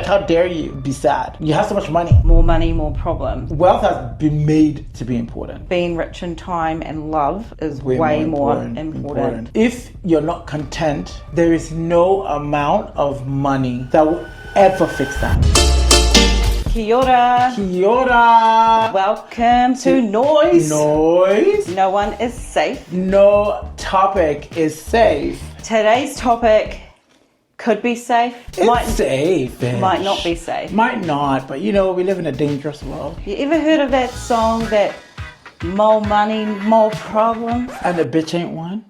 how dare you be sad? You have so much money. More money, more problems. Wealth has been made to be important. Being rich in time and love is way more important. If you're not content, there is no amount of money that will ever fix that. Kia ora. Kia ora. Welcome to NOIS. NOIS. No one is safe. No topic is safe. Today's topic could be safe. It's safe. Might not be safe. Might not, but you know, we live in a dangerous world. You ever heard of that song that more money, more problems? And the bitch ain't one?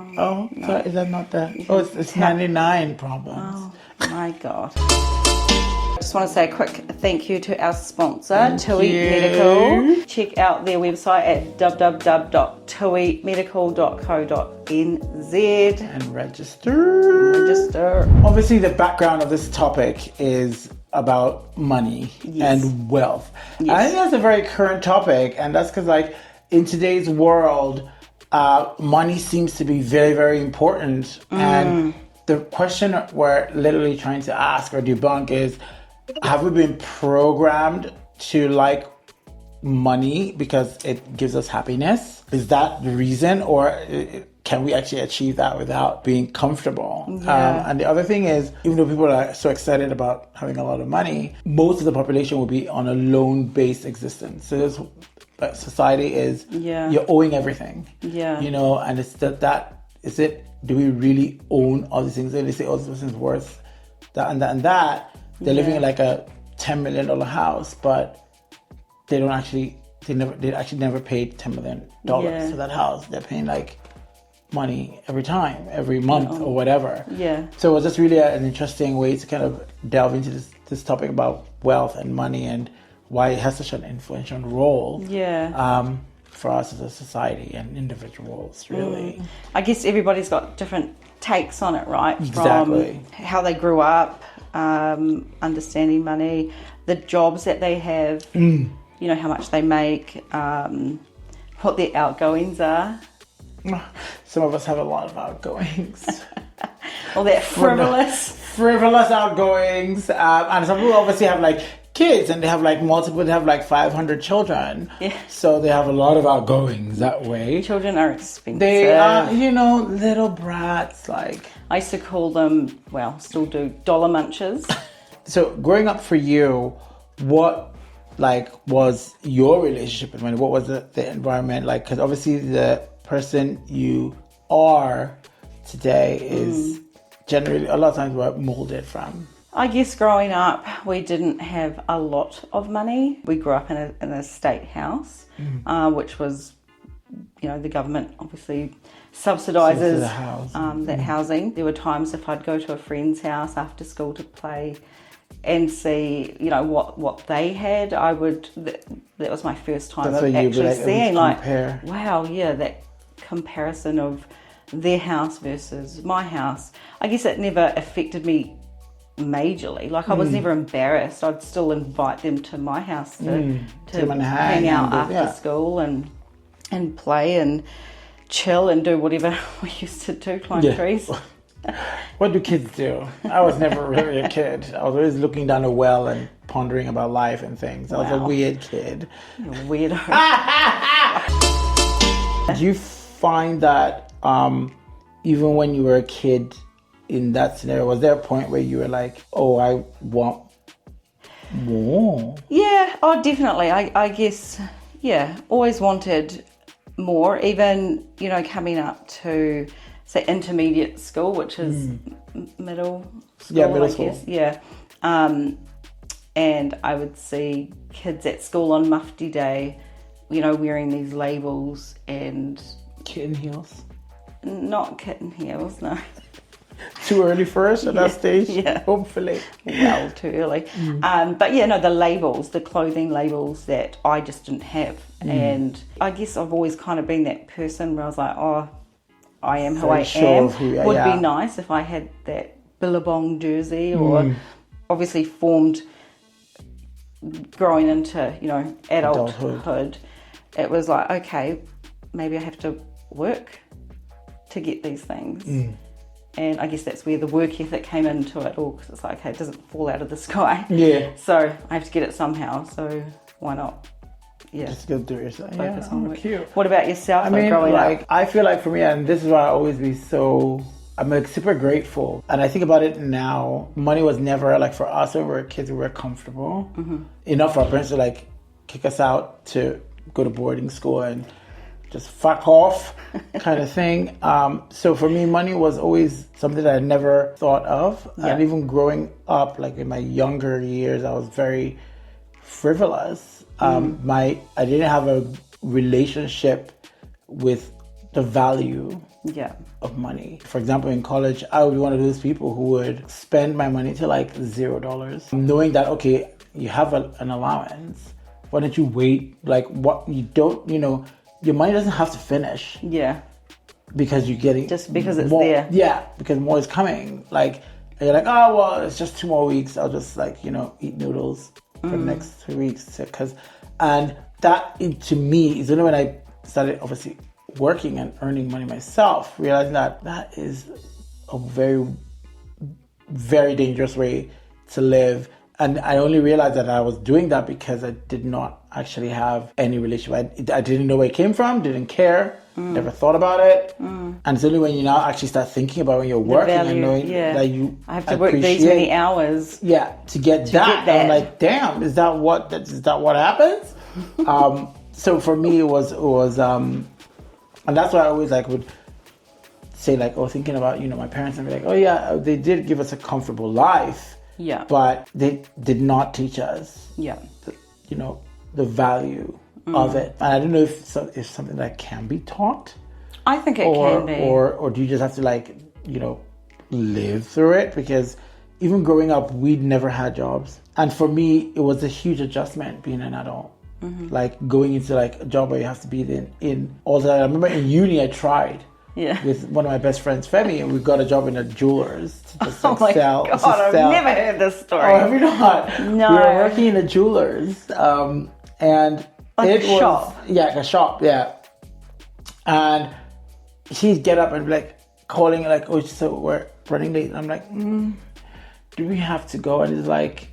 No. So is that not that? Oh, it's 99 problems. Oh my God. I just want to say a quick thank you to our sponsor, Tui Medical. Check out their website at www.tuimedical.co.nz and register. Obviously, the background of this topic is about money and wealth. Yes. I think that's a very current topic, and that's because, like, in today's world, money seems to be very, very important. And the question we're literally trying to ask or debunk is, have we been programmed to like money because it gives us happiness? Is that the reason, or can we actually achieve that without being comfortable? Yeah. And the other thing is, even though people are so excited about having a lot of money, most of the population will be on a loan-based existence. So this society is, you're owing everything. Yeah. You know, and it's that is it? Do we really own all these things? They say, oh, this person's worth that and that and that. They're living in like a $10 million house, but they actually never paid $10 million for that house. They're paying like money every month or whatever. Yeah. So it was just really an interesting way to kind of delve into this topic about wealth and money and why it has such an influential role. Yeah. For us as a society and individuals, really. I guess everybody's got different takes on it, right? Exactly. From how they grew up, understanding money, the jobs that they have, you know, how much they make, what their outgoings are. Some of us have a lot of outgoings. Or that frivolous outgoings. And some people obviously have like kids, and they have like multiple, they have like 500 children. Yeah. So they have a lot of outgoings that way. Children are expensive. They are, you know, little brats. Like, I used to call them, well, still do, dollar munchers. So growing up for you, what was your relationship with money? What was the environment like? Because obviously the person you are today is generally, a lot of times, we're molded from. I guess growing up, we didn't have a lot of money. We grew up in a state house, which was, you know, the government obviously subsidises that housing. There were times if I'd go to a friend's house after school to play and see, you know, what they had, that was my first time of actually seeing, like, wow, yeah, that comparison of their house versus my house. I guess it never affected me majorly. Like, I was never embarrassed. I'd still invite them to my house to hang out after school and play and chill and do whatever we used to do, climb trees. What do kids do? I was never really a kid. I was always looking down a well and pondering about life and things. I was a weird kid. You're a weirdo. Do you find that even when you were a kid, in that scenario, was there a point where you were like, oh, I want more? Yeah, definitely. I guess, always wanted more. Even, you know, coming up to, say, intermediate school, which is middle school, I guess. Yeah. And I would see kids at school on Mufti Day, you know, wearing these labels and... Kitten heels? Not kitten heels, no. Too early for us at that stage? Yeah. Hopefully. Well, too early. But yeah, no, the labels, the clothing labels that I just didn't have. And I guess I've always kind of been that person where I was like, oh, I am who I am. Would be nice if I had that Billabong jersey, or obviously formed growing into, you know, adulthood. It was like, okay, maybe I have to work to get these things. And I guess that's where the work ethic came into it all, because it's like, okay, it doesn't fall out of the sky. Yeah. So I have to get it somehow. So why not? Yeah. Just go do it yourself. Focus on work. Cute. What about yourself? I mean, growing like, up? I feel like for me, and this is why I always be so, I'm like super grateful. And I think about it now, money was never, like for us when we were kids, we were comfortable enough for our parents to like kick us out to go to boarding school and just fuck off kind of thing. So for me, money was always something that I never thought of. Yeah. And even growing up, like in my younger years, I was very frivolous. I didn't have a relationship with the value of money. For example, in college, I would be one of those people who would spend my money to like $0, knowing that, okay, you have an allowance. Why don't you wait? Like, what you don't, your money doesn't have to finish. Yeah. Because you're getting just because it's more, there. Yeah, because more is coming. Like, and you're like, oh well, it's just 2 more weeks. I'll just like eat noodles for the next 2 weeks. And that to me is only when I started obviously working and earning money myself, realizing that is a very, very dangerous way to live. And I only realized that I was doing that because I did not actually have any relationship. I didn't know where it came from, didn't care, never thought about it. And it's only when you now actually start thinking about when you're working and knowing that you I have to work these many hours. Yeah, to get that. I'm like, damn, is that what happens? So for me, it was, and that's why I always like would say like, thinking about my parents and be like, oh yeah, they did give us a comfortable life. Yeah. But they did not teach us, the value of it. And I don't know if it's something that can be taught. I think it can be. Or do you just have to live through it? Because even growing up, we'd never had jobs. And for me, it was a huge adjustment being an adult. Like going into like a job where you have to be in all that. I remember in uni, I tried. Yeah. With one of my best friends, Femi, and we got a job in a jeweler's to just oh my sell. God, I've never heard this story. Oh, have you not? No. We were working in a jeweler's, and like a shop. Yeah, a shop, yeah. And he'd get up and be like calling like, oh, so we're running late. And I'm like, do we have to go? And he's like,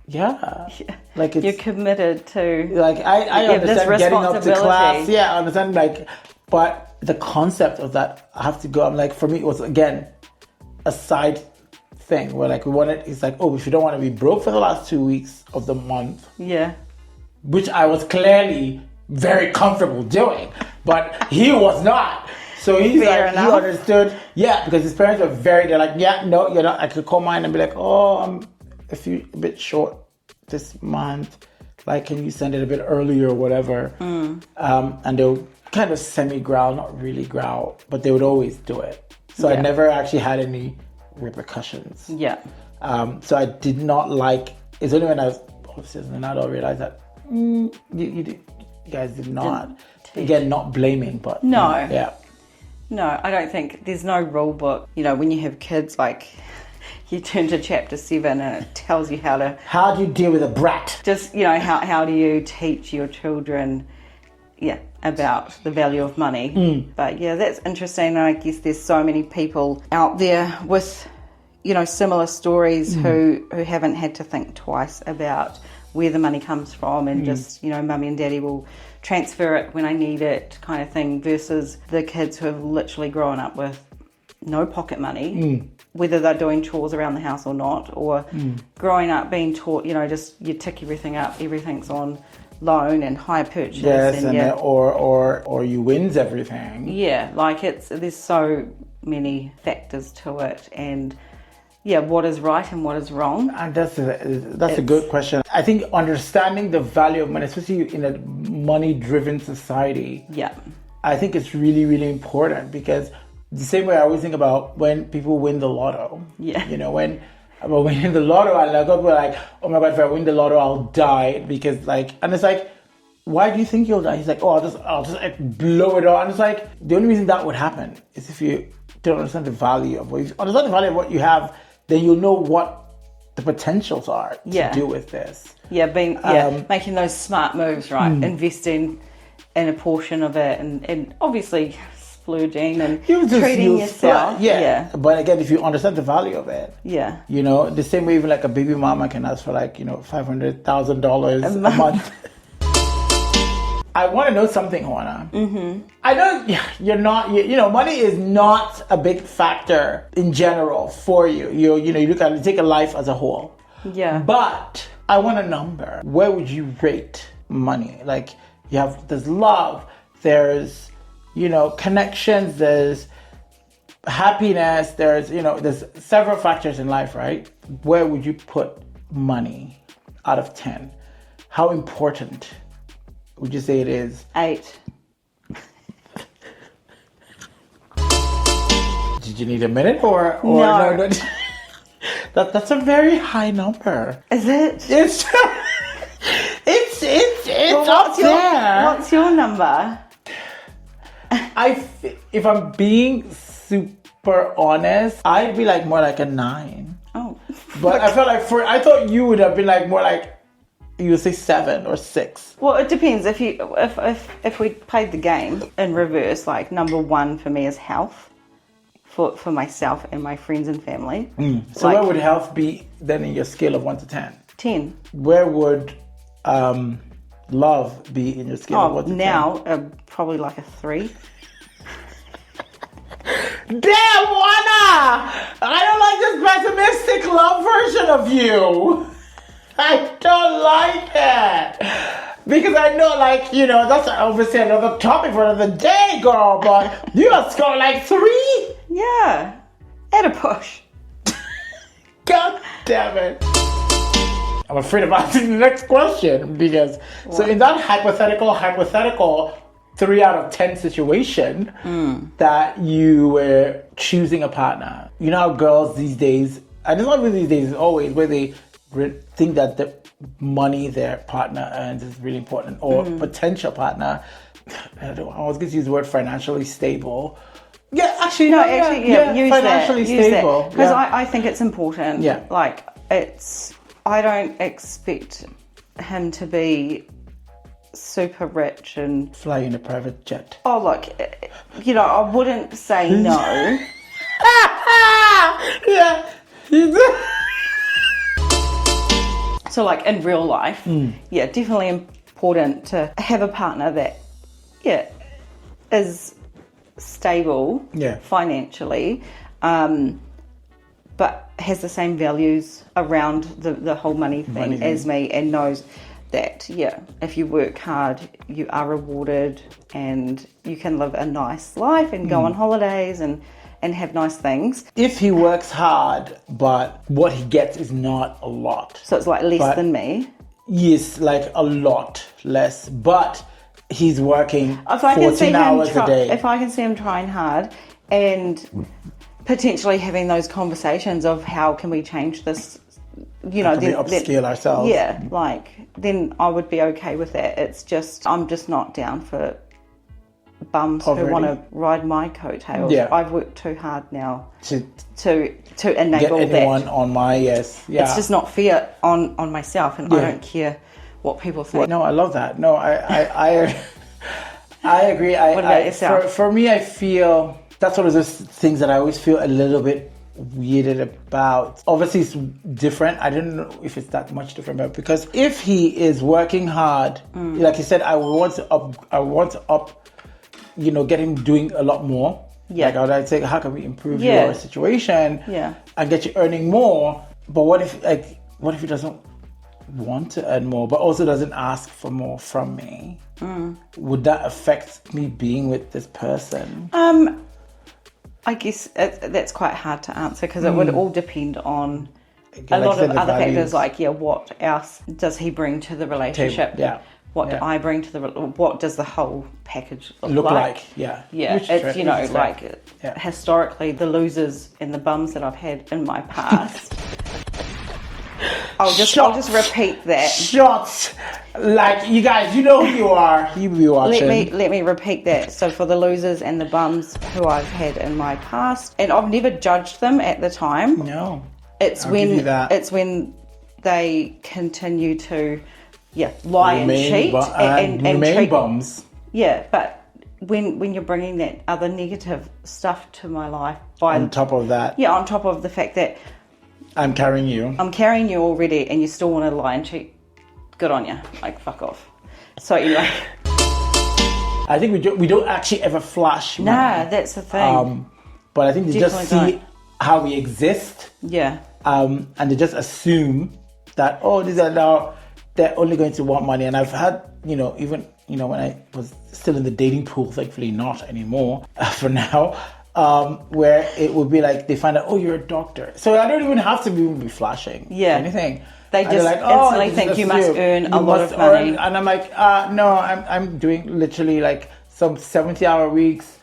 yeah. Like it's, you're committed to. Like I understand getting up to class. Yeah, I understand but the concept of that, I have to go. I'm like, for me, it was again a side thing where like it's like, oh, if you don't want to be broke for the last 2 weeks of the month. Yeah. Which I was clearly very comfortable doing, but he was not. So he's he understood. Yeah, because his parents were they're like, yeah, no, you're not. I could call mine and be like, oh, I'm a bit short this month. Like, can you send it a bit earlier or whatever? And they'll kind of semi-growl, not really growl, but they would always do it. So I never actually had any repercussions. Yeah. So I did not like, it's only when I was obviously as an adult realized that you guys did not. Again, not blaming, but no. Yeah. No, I don't think there's no rule book. When you have kids, like you turn to chapter 7 and it tells you how do you deal with a brat? Just, how do you teach your children about the value of money. But that's interesting. I guess there's so many people out there with similar stories who haven't had to think twice about where the money comes from and just mummy and daddy will transfer it when I need it kind of thing, versus the kids who have literally grown up with no pocket money, whether they're doing chores around the house or not, or growing up being taught just you tick everything up, everything's on loan and hire purchase. Yes, or you wins everything. Yeah, like there's so many factors to it, and what is right and what is wrong. And that's a good question. I think understanding the value of money, especially in a money-driven society, I think it's really, really important, because the same way I always think about when people win the lotto. Yeah. When I'm winning the lotto, and I got like, oh my God, if I win the lotto, I'll die, because and it's like, why do you think you'll die? He's like, oh, I'll just like, blow it all. And it's like, the only reason that would happen is if you don't understand the value of what you have, then you'll know what the potentials are to do with this. Making those smart moves, right? Investing in a portion of it, and obviously splurging and treating yourself. Yeah. But again, if you understand the value of it, yeah, the same way even like a baby mama can ask for like $500,000 a month. I want to know something, Hoana. Mm-hmm. I know you're not, money is not a big factor in general for you. You look at it, take a life as a whole. Yeah. But I want a number. Where would you rate money? Like there's love, there's, connections, there's happiness, there's several factors in life, right? Where would you put money out of 10? How important would you say it is? 8. Did you need a minute or no? That's a very high number. Is it? It's up there. What's your number? If I'm being super honest, I'd be like more like a 9. Oh, but I felt like I thought you would have been like more like. You would say 7 or 6. Well, it depends. If we played the game in reverse, like number 1 for me is health, for myself and my friends and family. So where would health be then in your scale of 1 to 10? 10. Where would love be in your scale of 1 to 10? Now probably like a 3. Damn, Hoana! I don't like this pessimistic love version of you. I don't like it. Because I know, that's obviously another topic for another day, girl. But you have scored like 3? Yeah. At a push. God damn it. I'm afraid of asking the next question. Because, so in that hypothetical 3 out of 10 situation that you were choosing a partner. You know how girls these days, and it's not really these days, it's always where they think that the money their partner earns is really important, or potential partner. I was going to use the word financially stable. Yeah, actually, use financially stable. Because I think it's important. Yeah, I don't expect him to be super rich and fly in a private jet. Oh, look, I wouldn't say no. Yeah. So in real life, definitely important to have a partner that, is stable financially, but has the same values around the whole money thing as me, and knows that, if you work hard, you are rewarded and you can live a nice life and go on holidays and have nice things. If he works hard, but what he gets is not a lot. So it's less than me? Yes, a lot less. But he's working 14 hours a day. If I can see him trying hard and potentially having those conversations of how can we change this, upscale ourselves. Yeah, then I would be okay with that. It's just, I'm just not down for bums who want to ride my coattails. Yeah. I've worked too hard now to enable get anyone that. On my It's just not fair on myself, and I don't care what people think. No, I love that. No, I agree. What about yourself? For me, I feel that's one of those things that I always feel a little bit weirded about. Obviously, it's different. I don't know if it's that much different, but because if he is working hard, like you said, I want to up. Get him doing a lot more. Yeah. I'd say, how can we improve your situation? Yeah. And get you earning more? But what if he doesn't want to earn more, but also doesn't ask for more from me? Would that affect me being with this person? I guess that's quite hard to answer, because it would all depend on a lot of other factors, what else does he bring to the relationship? Yeah. What do I bring to what does the whole package look like? Yeah. It's, historically, the losers and the bums that I've had in my past. I'll just repeat that. Shots! You guys, you know who you are. You be watching. Let me repeat that. So for the losers and the bums who I've had in my past, and I've never judged them at the time. No. It's when they continue to lie and cheat and remain treat bums. Yeah, but when you're bringing that other negative stuff to my life on top of that. Yeah, on top of the fact that I'm carrying you already, and you still want to lie and cheat. Good on you. Like, fuck off. So anyway, I think we don't actually ever flash money. Nah, that's the thing. But I think they Definitely just see how we exist. Yeah. And they just assume that, these are now, they're only going to want money. And I've had, even when I was still in the dating pool, thankfully not anymore for now, where it would be like they find out, you're a doctor. So I don't even have to be flashing or anything. They just instantly think you must earn a lot of money. And I'm like, no, I'm doing literally like some 70-hour weeks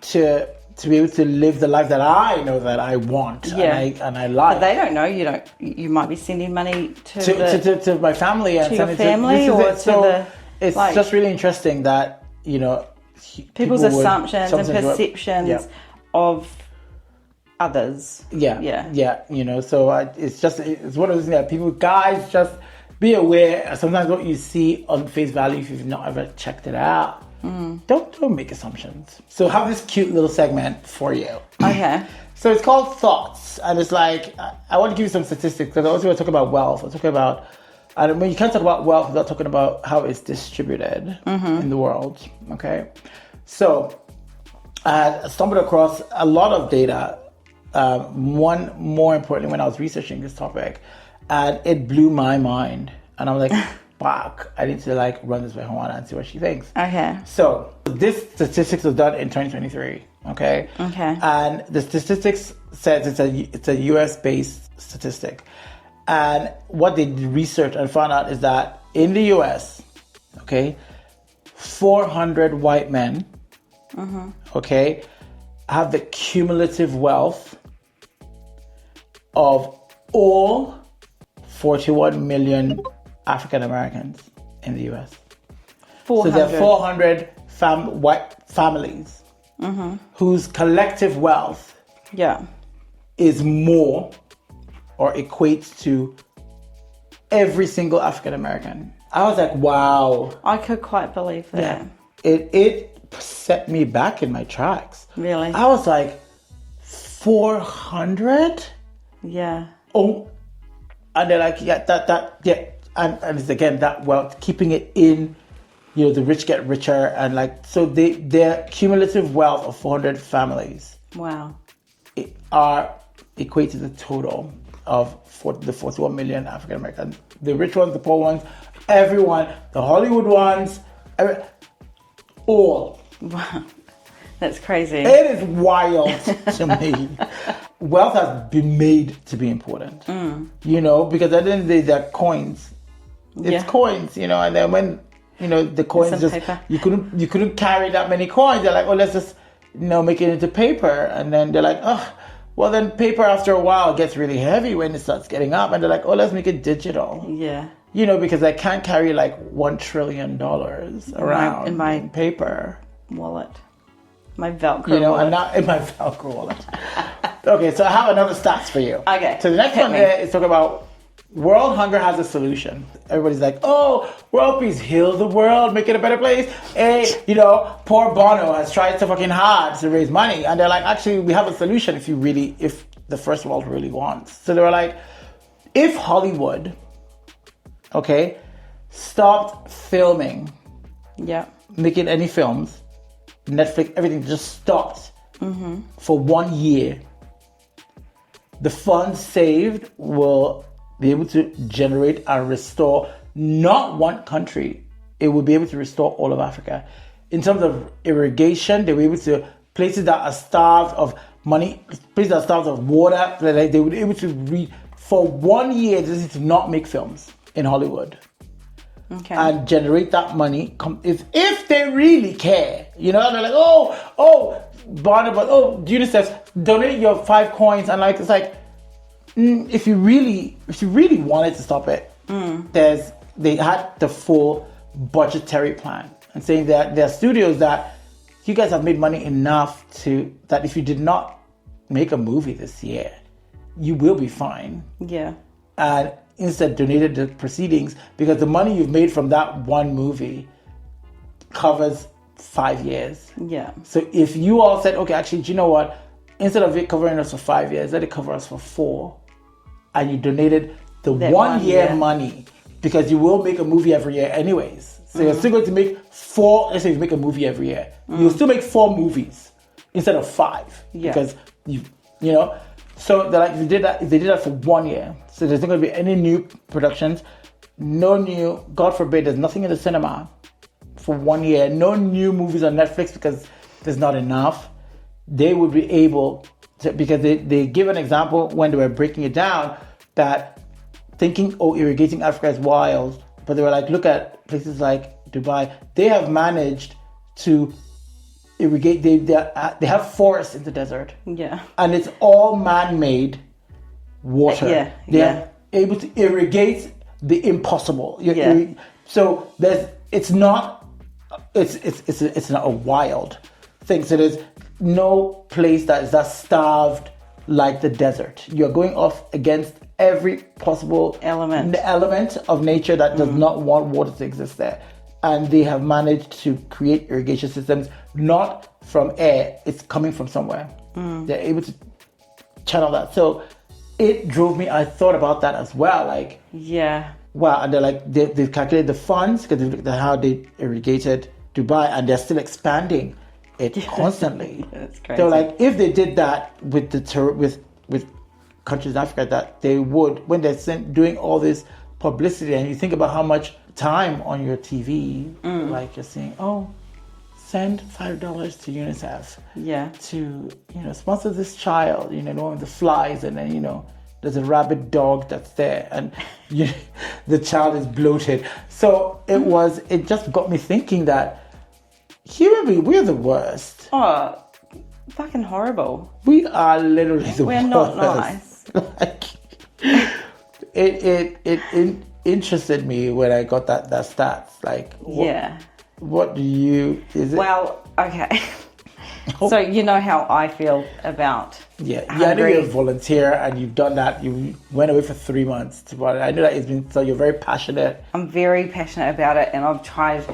to be able to live the life that I know that I want and I like. But they don't know you might be sending money to my family and to your family it's just really interesting that people's assumptions and perceptions of others. So it's one of those things that people, guys, just be aware. Sometimes what you see on face value, if you've not ever checked it out, don't make assumptions. So have this cute little segment for you. Okay. So it's called Thoughts, and it's like, I want to give you some statistics, because I also want to talk about wealth. I'm talking about, and when you can't talk about wealth without talking about how it's distributed in the world. Okay. So I stumbled across a lot of data. One more importantly, when I was researching this topic, and it blew my mind, and I'm like, fuck, I need to run this by Hoana and see what she thinks. Okay. So this statistics was done in 2023. Okay. And the statistics says it's a US based statistic, and what they researched and found out is that in the US, 400 white men, have the cumulative wealth of all 41 million African Americans in the US. 400. So there are 400 white families whose collective wealth is more or equates to every single African American. I was like, wow. I could quite believe that. Yeah. It set me back in my tracks. Really? I was like, 400? Yeah. Oh, and they're like, and it's again that wealth, keeping it in, the rich get richer, and so their cumulative wealth of 400 families. Wow. Are equated to the total of the 41 million African Americans. The rich ones, the poor ones, everyone, the Hollywood ones, all. Wow. That's crazy. It is wild to me. Wealth has been made to be important, because at the end of the day, they're coins. It's coins, and then when, the coins just, paper. you couldn't carry that many coins. They're like, let's just, make it into paper. And then they're like, well, then paper after a while gets really heavy when it starts getting up. And they're like, let's make it digital. Yeah. Because I can't carry $1 trillion around in my paper wallet. My Velcro wallet. And not in my Velcro wallet. Okay, so I have another stats for you. Okay. So the next one here is talking about world hunger has a solution. Everybody's like, world peace, heal the world, make it a better place. Hey, poor Bono has tried so fucking hard to raise money. And they're like, actually, we have a solution if the first world really wants. So they were like, if Hollywood, stopped filming, making any films, Netflix, everything just stopped for 1 year, the funds saved will be able to generate and restore not one country. It will be able to restore all of Africa. In terms of irrigation, they were able to, places that are starved of money, places that are starved of water, they would be able to for 1 year, they need to not make films in Hollywood. And generate that money if they really care. They're like, Barnabas, UNICEF, donate your 5 coins, and it's like, if you really wanted to stop it, they had the full budgetary plan, and saying that there are studios that you guys have made money enough that if you did not make a movie this year, you will be fine. Yeah. And instead donated the proceedings, because the money you've made from that one movie covers 5 years. Yeah. So if you all said, okay, actually, do you know what? Instead of it covering us for 5 years, let it cover us for 4. And you donated the that 1 year money, because you will make a movie every year anyways. So you're still going to make 4, let's say you make a movie every year. You'll still make 4 movies instead of 5. Yeah. Because you know, so they're like, if they did that for 1 year, so there's not going to be any new productions, no new, God forbid, there's nothing in the cinema for 1 year, no new movies on Netflix because there's not enough. They would be able to, because they give an example when they were breaking it down, that thinking, irrigating Africa is wild, but they were like, look at places like Dubai, they have managed to irrigate, they have forests in the desert. Yeah. And it's all man-made water. Yeah. They're able to irrigate the impossible. So it's not a wild thing. So there's no place that is that starved like the desert. You're going off against every possible element of nature that does not want water to exist there. And they have managed to create irrigation systems, not from air, it's coming from somewhere. They're able to channel that. So it drove me, I thought about that as well. Like, yeah. Wow, and they're like, they've calculated the funds because they've looked at how they irrigated Dubai, and they're still expanding it constantly. That's crazy. They're like, if they did that with with countries in Africa, that they would, when they're doing all this publicity, and you think about how much time on your TV, like you're saying, send $5 to UNICEF. Yeah. To, sponsor this child, the one with the flies, and then, there's a rabid dog that's there, and the child is bloated. So it just got me thinking that human beings, we're the worst. Oh, fucking horrible. We are literally the worst. We're not nice. Like, it interested me when I got that stats. Like, what do you, is it? Well, okay. So you know how I feel about I know you're a volunteer and you've done that. You went away for 3 months I know that it's been, so you're very passionate. I'm very passionate about it, and I've tried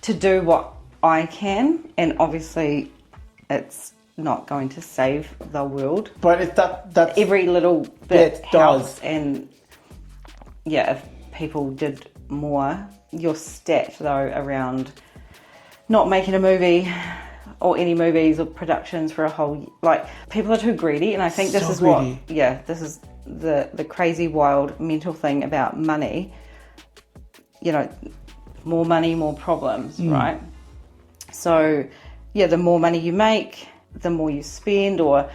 to do what I can, and obviously it's not going to save the world, but it's that every little bit helps. And if people did more, your stat though around not making a movie or any movies or productions for a whole, like, people are too greedy, and I think this is greedy. This is the crazy wild mental thing about money. More money, more problems, right? So the more money you make, the more you spend, or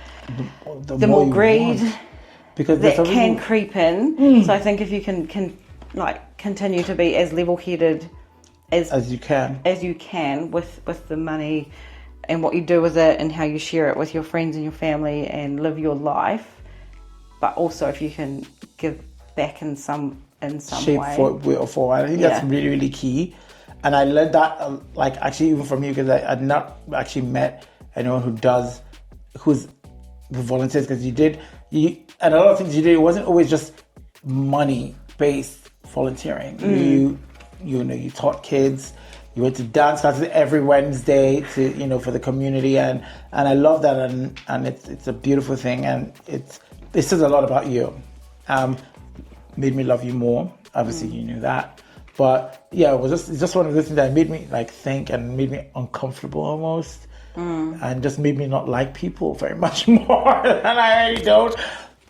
the more greed because that can creep in. So I think if you can like continue to be as level-headed as you can with the money and what you do with it, and how you share it with your friends and your family, and live your life, but also if you can give back in some shape, way, for I think that's really, really key. And I learned that like actually even from you, because I had not actually met anyone who's volunteers, because and a lot of things you did, it wasn't always just money based volunteering. You taught kids, you went to dance classes every Wednesday to for the community, and I love that, and it's a beautiful thing, and it says a lot about you. Made me love you more. Obviously you knew that, but it was just one of those things that made me like think, and made me uncomfortable almost, and just made me not like people very much more than I already don't.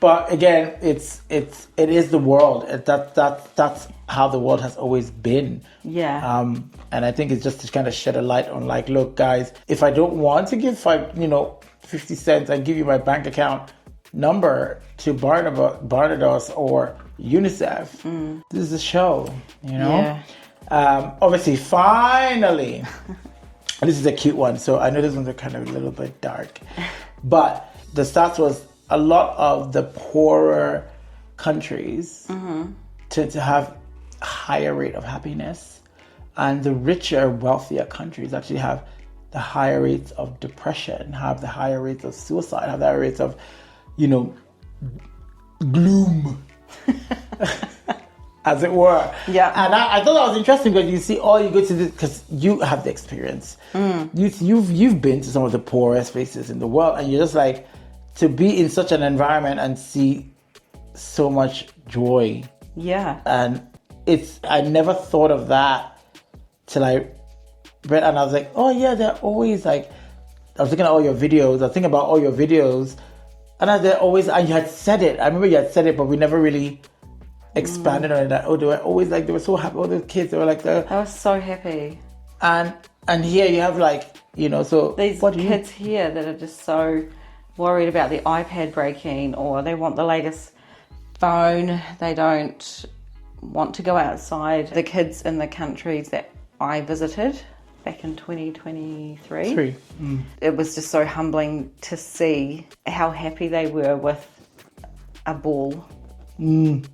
But again, it is the world. That's how the world has always been. Yeah. And I think it's just to kind of shed a light on, like, look, guys, if I don't want to give 50 cents, I give you my bank account number to Barbados or UNICEF. This is a show, Yeah. Obviously, finally, this is a cute one. So I know this ones are kind of a little bit dark, but the stats was a lot of the poorer countries to have a higher rate of happiness, and the richer, wealthier countries actually have the higher rates of depression, have the higher rates of suicide, have the higher rates of, gloom. as it were. Yeah. And I thought that was interesting because you see, you go to this, because you have the experience. You've been to some of the poorest places in the world, and you're just like, to be in such an environment and see so much joy. Yeah. And I never thought of that till I read, and I was like, oh yeah, they're always like, I was looking at all your videos, I was thinking about all your videos, and they're always, and you had said it, I remember you had said it, but we never really expanded on it, that, they were always like, they were so happy, all the kids, they were like, I was so happy. And here you have like, so these kids here that are just so worried about the iPad breaking, or they want the latest phone, they don't want to go outside. The kids in the countries that I visited back in 2023, it was just so humbling to see how happy they were with a ball. And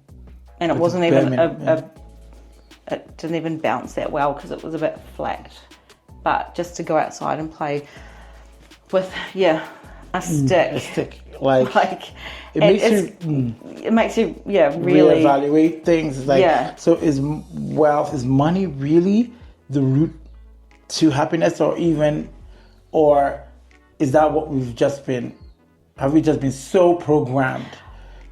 it wasn't even it didn't even bounce that well because it was a bit flat. But just to go outside and play with a stick. A stick. Like it makes you really reevaluate things. It's like, so is money really the root to happiness, or is that what have we just been so programmed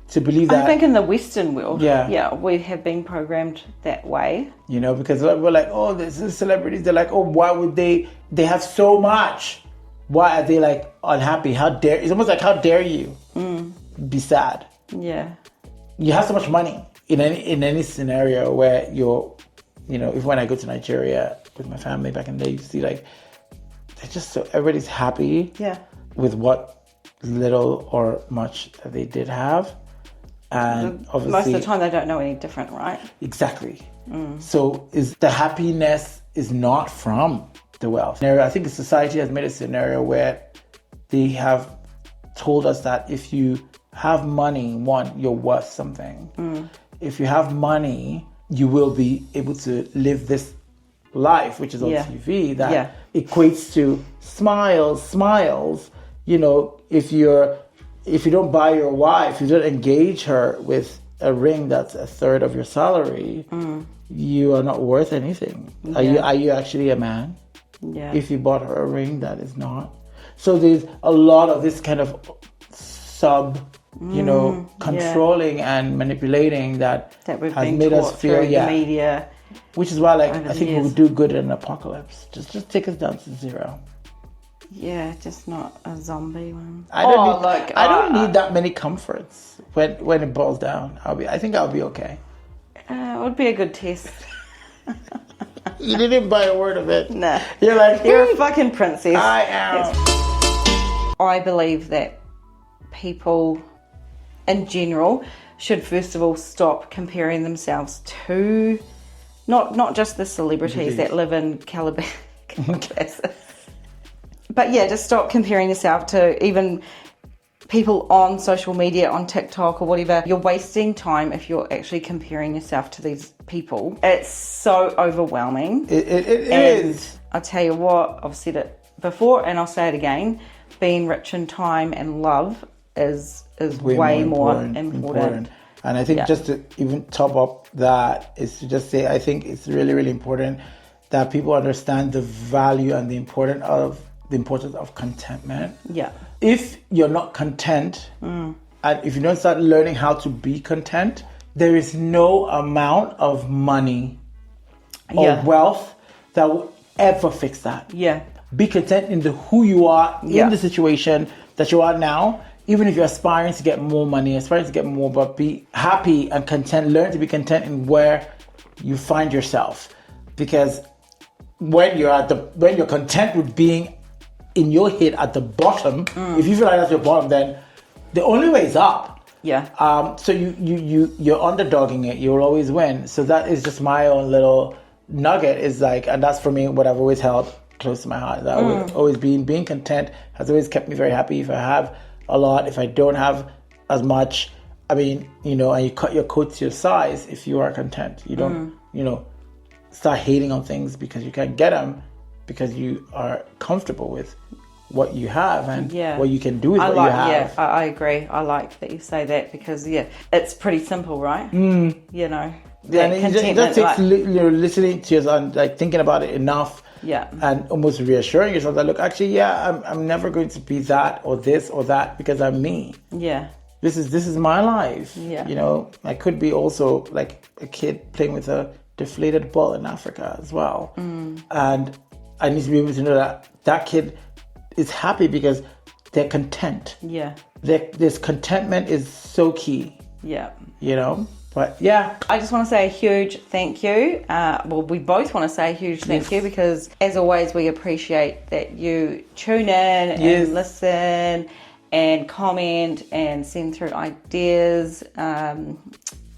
to believe that? I think in the Western world, we have been programmed that way. Because we're like, oh, this is celebrities. They're like, oh, why would they have so much? Why are they like unhappy? It's almost like, how dare you be sad? Yeah. You have so much money in any scenario where you're, if when I go to Nigeria with my family back in the day, you see like, they're just so, everybody's happy with what little or much that they did have. And obviously, most of the time they don't know any different, right? Exactly. So the happiness is not from the wealth. I think society has made a scenario where they have told us that if you have money, you're worth something. If you have money, you will be able to live this life, which is on TV, that equates to smiles. If you don't buy your wife, you don't engage her with a ring that's a third of your salary, you are not worth anything. Are you actually a man? Yeah. If you bought her a ring that is not. So there's a lot of this kind of controlling and manipulating that has made us feel the media. Which is why I think we would do good in an apocalypse. Just take us down to zero. Yeah, just not a zombie one. I don't need that many comforts when it boils down. I think I'll be okay. It would be a good test. You didn't buy a word of it. Nah. You're like, you're a fucking princess. I am. I believe that people in general should first of all stop comparing themselves to not just the celebrities that live in Calabasas. But just stop comparing yourself to even people on social media, on TikTok or whatever. You're wasting time if you're actually comparing yourself to these people. It's so overwhelming. It is. I'll tell you what, I've said it before and I'll say it again. Being rich in time and love is way more important. And I think just to even top up that is to just say, I think it's really, really important that people understand the value and the importance of contentment. Yeah. If you're not content, and if you don't start learning how to be content, there is no amount of money or wealth that will ever fix that. Yeah. Be content in who you are in the situation that you are now. Even if you're aspiring to get more money, aspiring to get more, but be happy and content. Learn to be content in where you find yourself. Because when you're content with being in your head at the bottom, if you feel like that's your bottom, then the only way is up. Yeah. So you're underdogging it. You'll always win. So that is just my own little nugget. Is like, and that's for me what I've always held close to my heart. That always being content has always kept me very happy. If I have a lot, if I don't have as much, and you cut your coat to your size. If you are content, you don't, start hating on things because you can't get them, because you are comfortable with what you have and what you can do with what you have. Yeah, I agree. I like that you say that because it's pretty simple, right? that contentment. It just takes listening to yourself and like thinking about it enough. Yeah. And almost reassuring yourself that, look, actually, yeah, I'm never going to be that or this or that because I'm me. Yeah. This is my life. Yeah. You know, I could be also like a kid playing with a deflated ball in Africa as well. And I need to be able to know that that kid is happy because they're content. Yeah. This contentment is so key. Yeah. You know? But yeah. I just want to say a huge thank you. Well, we both want to say a huge thank you because, as always, we appreciate that you tune in and listen and comment and send through ideas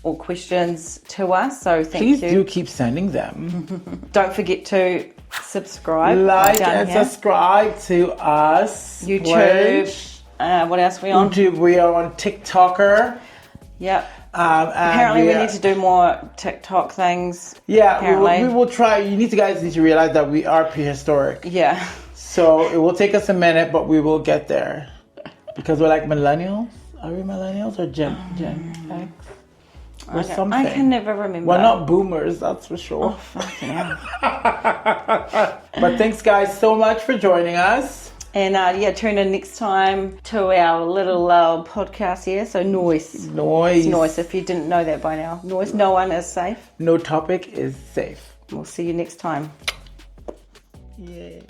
or questions to us. So thank you. Please do keep sending them. Don't forget to subscribe. Like and subscribe to us. YouTube. What else are we on? YouTube. We are on TikToker. Yep. Apparently we need to do more TikTok things. Yeah, we will try. You guys need to realize that we are prehistoric. Yeah. So it will take us a minute, but we will get there. Because we're like millennials. Are we millennials or Gen X? Or something. I can never remember. We're not boomers, that's for sure. Oh, fucking hell. But thanks guys so much for joining us. And tune in next time to our little podcast here. So NOIS. NOIS. NOIS, if you didn't know that by now. NOIS, no one is safe. No topic is safe. We'll see you next time. Yay.